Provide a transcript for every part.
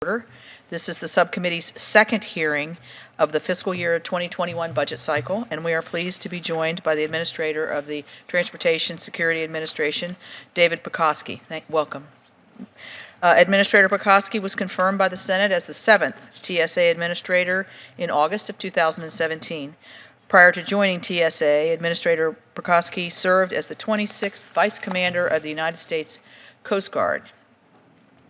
order. This is the subcommittee's second hearing of the fiscal year 2021 budget cycle, and we are pleased to be joined by the Administrator of the Transportation Security Administration, David Pekoski. Welcome. Administrator Pekoski was confirmed by the Senate as the 7th TSA Administrator in August of 2017. Prior to joining TSA, Administrator Pekoski served as the 26th Vice Commander of the United States Coast Guard.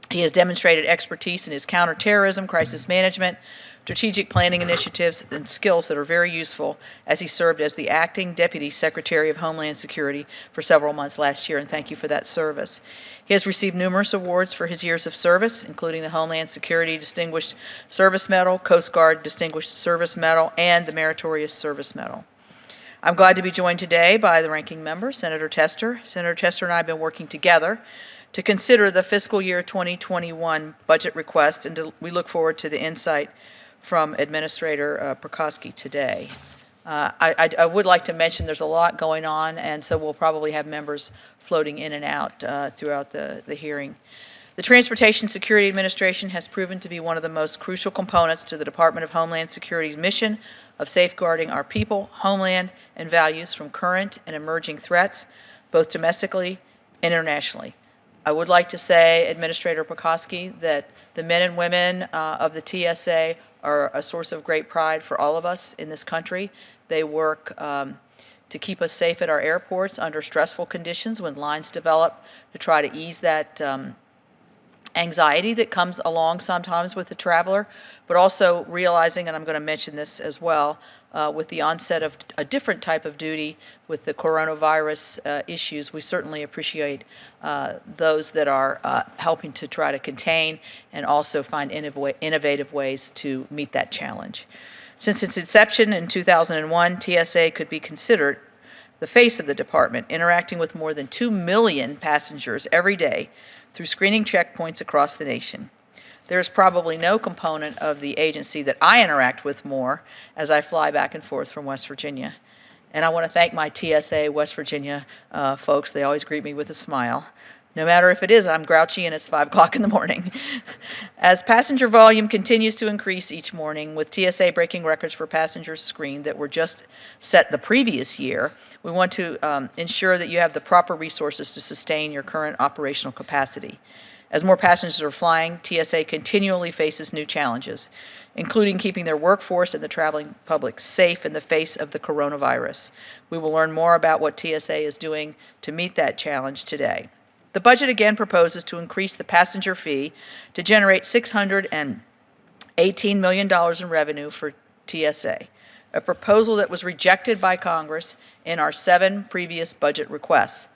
He has demonstrated expertise in his counterterrorism, crisis management, strategic planning initiatives, and skills that are very useful as he served as the acting Deputy Secretary of Homeland Security for several months last year, and thank you for that service. He has received numerous awards for his years of service, including the Homeland Security Distinguished Service Medal, Coast Guard Distinguished Service Medal, and the Meritorious Service Medal. I'm glad to be joined today by the ranking member, Senator Tester. Senator Tester and I have been working together to consider the fiscal year 2021 budget request, and we look forward to the insight from Administrator Pekoski today. I would like to mention there's a lot going on, and so we'll probably have members floating in and out throughout the hearing. The Transportation Security Administration has proven to be one of the most crucial components to the Department of Homeland Security's mission of safeguarding our people, homeland, and values from current and emerging threats, both domestically and internationally. I would like to say, Administrator Pekoski, that the men and women of the TSA are a source of great pride for all of us in this country. They work to keep us safe at our airports under stressful conditions when lines develop, to try to ease that anxiety that comes along sometimes with the traveler, but also realizing, and I'm going to mention this as well, with the onset of a different type of duty with the coronavirus issues, we certainly appreciate those that are helping to try to contain and also find innovative ways to meet that challenge. Since its inception in 2001, TSA could be considered the face of the department, interacting with more than 2 million passengers every day through screening checkpoints across the nation. There's probably no component of the agency that I interact with more as I fly back and forth from West Virginia. And I want to thank my TSA West Virginia folks. They always greet me with a smile. No matter if it is I'm grouchy and it's 5 o'clock in the morning. As passenger volume continues to increase each morning, with TSA breaking records for passengers screened that were just set the previous year, we want to ensure that you have the proper resources to sustain your current operational capacity. As more passengers are flying, TSA continually faces new challenges, including keeping their workforce and the traveling public safe in the face of the coronavirus. We will learn more about what TSA is doing to meet that challenge today. The budget again proposes to increase the passenger fee to generate $618 million in revenue for TSA, a proposal that was rejected by Congress in our 7 previous budget requests.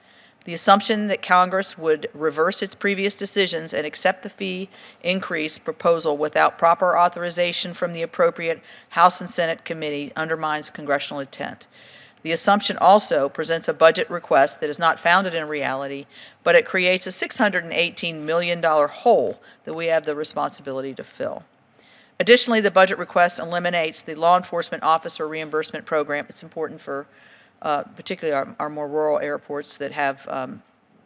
The assumption that Congress would reverse its previous decisions and accept the fee increase proposal without proper authorization from the appropriate House and Senate committee undermines congressional intent. The assumption also presents a budget request that is not founded in reality, but it creates a $618 million hole that we have the responsibility to fill. Additionally, the budget request eliminates the law enforcement officer reimbursement program. It's important for particularly our more rural airports that have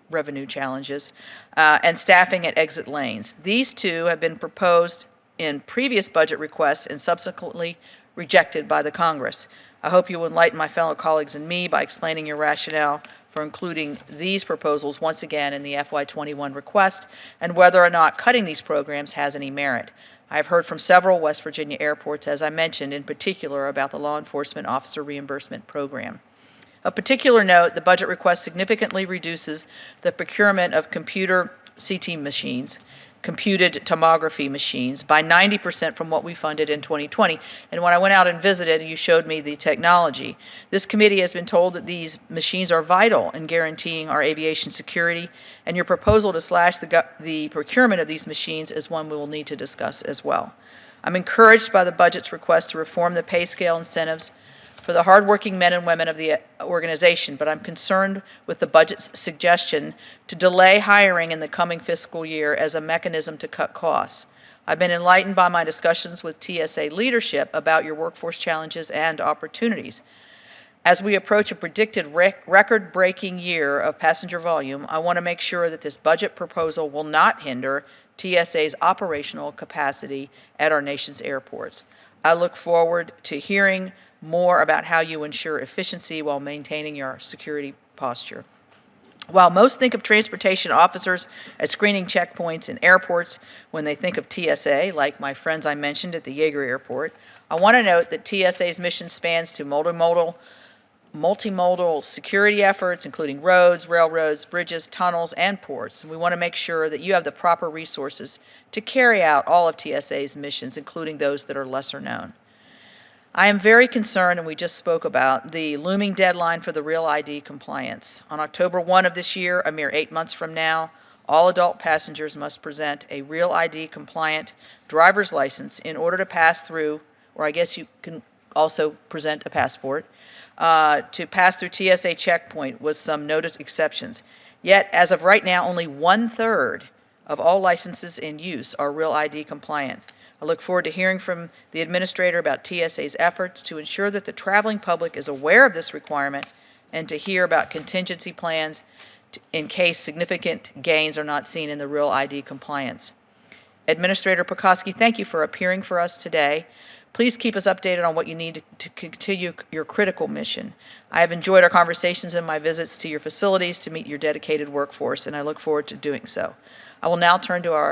revenue challenges, and staffing at exit lanes. These two have been proposed in previous budget requests and subsequently rejected by the Congress. I hope you will enlighten my fellow colleagues and me by explaining your rationale for including these proposals once again in the FY21 request, and whether or not cutting these programs has any merit. I have heard from several West Virginia airports, as I mentioned, in particular about the law enforcement officer reimbursement program. Of particular note, the budget request significantly reduces the procurement of computer CT machines, computed tomography machines, by 90% from what we funded in 2020. And when I went out and visited, you showed me the technology. This committee has been told that these machines are vital in guaranteeing our aviation security, and your proposal to slash the procurement of these machines is one we will need to discuss as well. I'm encouraged by the budget's request to reform the pay scale incentives for the hardworking men and women of the organization, but I'm concerned with the budget's suggestion to delay hiring in the coming fiscal year as a mechanism to cut costs. I've been enlightened by my discussions with TSA leadership about your workforce challenges and opportunities. As we approach a predicted record-breaking year of passenger volume, I want to make sure that this budget proposal will not hinder TSA's operational capacity at our nation's airports. I look forward to hearing more about how you ensure efficiency while maintaining your security posture. While most think of transportation officers at screening checkpoints in airports when they think of TSA, like my friends I mentioned at the Yeager Airport, I want to note that TSA's mission spans to multimodal security efforts, including roads, railroads, bridges, tunnels, and ports. And we want to make sure that you have the proper resources to carry out all of TSA's missions, including those that are lesser known. I am very concerned, and we just spoke about, the looming deadline for the Real ID compliance. On October 1 of this year, a mere 8 months from now, all adult passengers must present a Real ID compliant driver's license in order to pass through, or I guess you can also present a passport, to pass through TSA checkpoint with some noted exceptions. Yet, as of right now, only 1/3 of all licenses in use are Real ID compliant. I look forward to hearing from the administrator about TSA's efforts to ensure that the traveling public is aware of this requirement and to hear about contingency plans in case significant gains are not seen in the Real ID compliance. Administrator Pekoski, thank you for appearing for us today. Please keep us updated on what you need to continue your critical mission. I have enjoyed our conversations and my visits to your facilities to meet your dedicated workforce, and I look forward to doing so. I will now turn to our